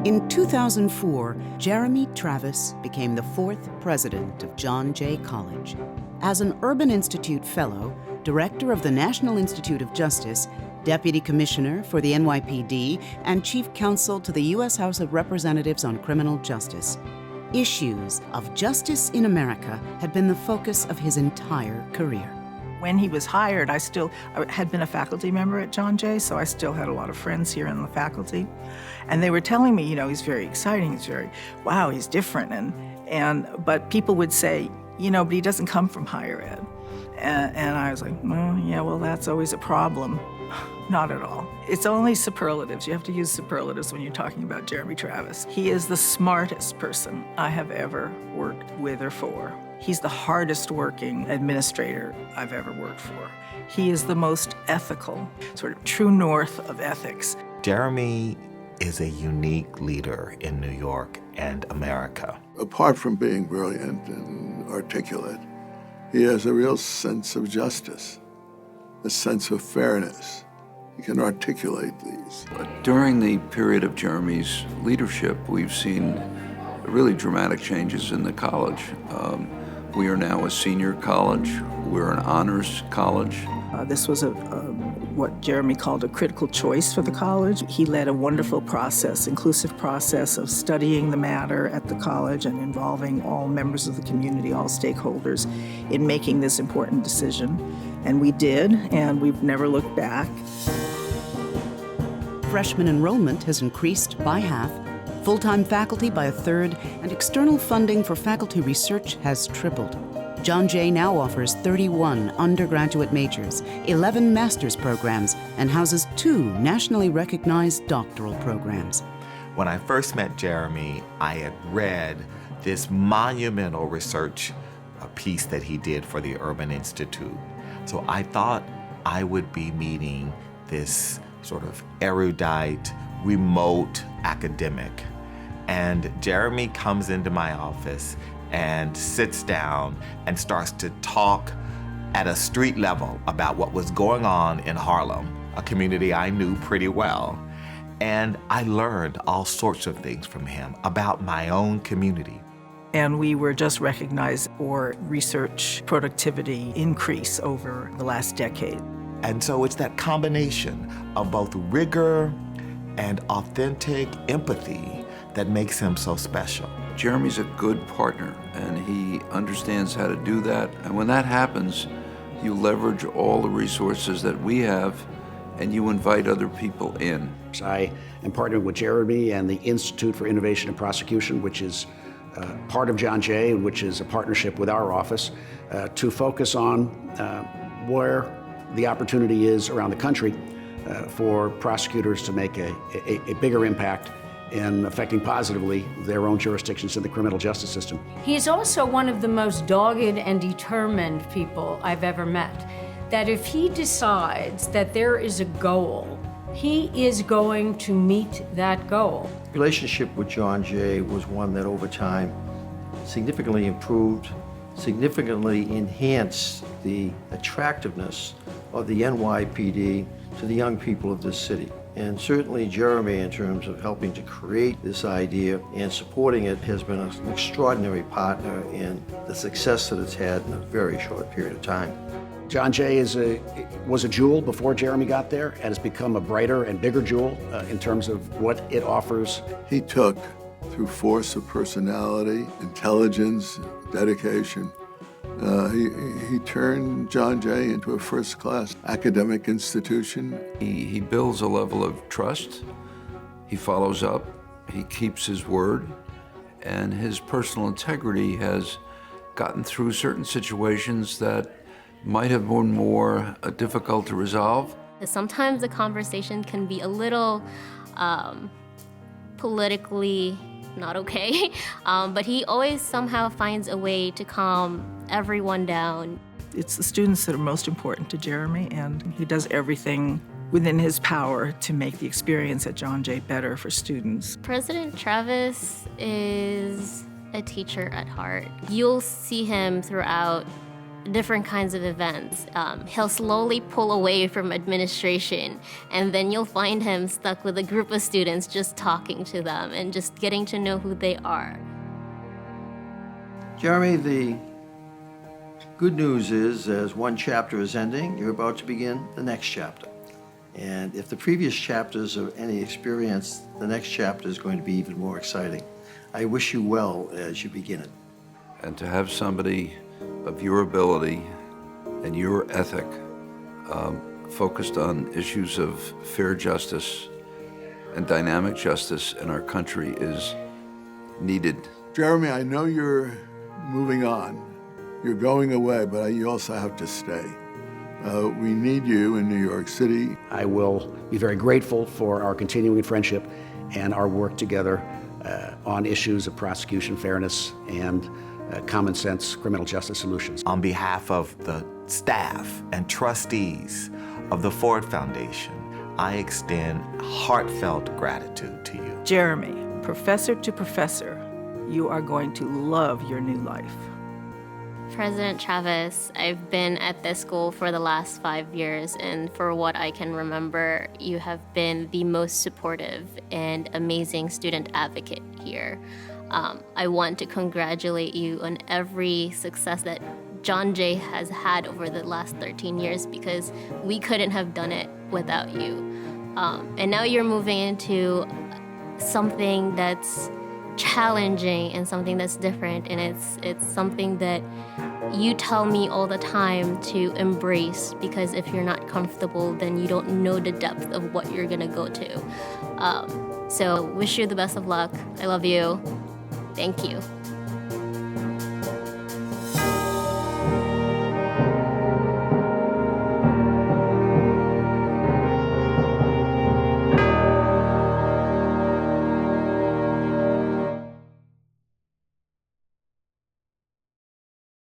In 2004, Jeremy Travis became the 4th president of John Jay College. As an Urban Institute Fellow, Director of the National Institute of Justice, Deputy Commissioner for the NYPD, and Chief Counsel to the U.S. House of Representatives on Criminal Justice. Issues of justice in America had been the focus of his entire career. When he was hired, I had been a faculty member at John Jay, so I still had a lot of friends here in the faculty. And they were telling me, he's very exciting, wow, he's different. But people would say, but he doesn't come from higher ed. And I was like, well, that's always a problem. Not at all. It's only superlatives. You have to use superlatives when you're talking about Jeremy Travis. He is the smartest person I have ever worked with or for. He's the hardest working administrator I've ever worked for. He is the most ethical, sort of true north of ethics. Jeremy is a unique leader in New York and America. Apart from being brilliant and articulate, he has a real sense of justice, a sense of fairness. He can articulate these. During the period of Jeremy's leadership, we've seen really dramatic changes in the college. We are now a senior college. We're an honors college. This was what Jeremy called a critical choice for the college. He led a wonderful process, inclusive process of studying the matter at the college and involving all members of the community, all stakeholders, in making this important decision. And we did, and we've never looked back. Freshman enrollment has increased by half, full-time faculty by a third, and external funding for faculty research has tripled. John Jay now offers 31 undergraduate majors, 11 master's programs, and houses 2 nationally recognized doctoral programs. When I first met Jeremy, I had read this monumental research piece that he did for the Urban Institute. So I thought I would be meeting this sort of erudite, remote academic. And Jeremy comes into my office and sits down and starts to talk at a street level about what was going on in Harlem, a community I knew pretty well. And I learned all sorts of things from him about my own community. And we were just recognized for research productivity increase over the last decade. And so it's that combination of both rigor and authentic empathy that makes him so special. Jeremy's a good partner, and he understands how to do that. And when that happens, you leverage all the resources that we have, and you invite other people in. I am partnering with Jeremy and the Institute for Innovation and Prosecution, which is part of John Jay, which is a partnership with our office, to focus on where the opportunity is around the country for prosecutors to make a bigger impact in affecting positively their own jurisdictions in the criminal justice system. He's also one of the most dogged and determined people I've ever met. That if he decides that there is a goal, he is going to meet that goal. The relationship with John Jay was one that over time significantly improved, significantly enhanced the attractiveness of the NYPD to the young people of this city. And certainly Jeremy, in terms of helping to create this idea and supporting it, has been an extraordinary partner in the success that it's had in a very short period of time. John Jay was a jewel before Jeremy got there and has become a brighter and bigger jewel in terms of what it offers. He took, through force of personality, intelligence, dedication, he turned John Jay into a first-class academic institution. He builds a level of trust, he follows up, he keeps his word, and his personal integrity has gotten through certain situations that might have been more difficult to resolve. Sometimes the conversation can be a little politically not okay, but he always somehow finds a way to calm everyone down. It's the students that are most important to Jeremy, and he does everything within his power to make the experience at John Jay better for students. President Travis is a teacher at heart. You'll see him throughout different kinds of events. He'll slowly pull away from administration, and then you'll find him stuck with a group of students just talking to them and just getting to know who they are. Jeremy, the good news is, as one chapter is ending, you're about to begin the next chapter. And if the previous chapters are any experience, the next chapter is going to be even more exciting. I wish you well as you begin it. And to have somebody of your ability and your ethic focused on issues of fair justice and dynamic justice in our country is needed. Jeremy, I know you're moving on. You're going away, but you also have to stay. We need you in New York City. I will be very grateful for our continuing friendship and our work together on issues of prosecution fairness and common sense criminal justice solutions. On behalf of the staff and trustees of the Ford Foundation, I extend heartfelt gratitude to you. Jeremy, professor to professor, you are going to love your new life. President Chavez, I've been at this school for the last 5 years, and for what I can remember, you have been the most supportive and amazing student advocate here. I want to congratulate you on every success that John Jay has had over the last 13 years, because we couldn't have done it without you. And now you're moving into something that's challenging and something that's different, and it's something that you tell me all the time to embrace, because if you're not comfortable, then you don't know the depth of what you're gonna go to. So wish you the best of luck. I love you. Thank you.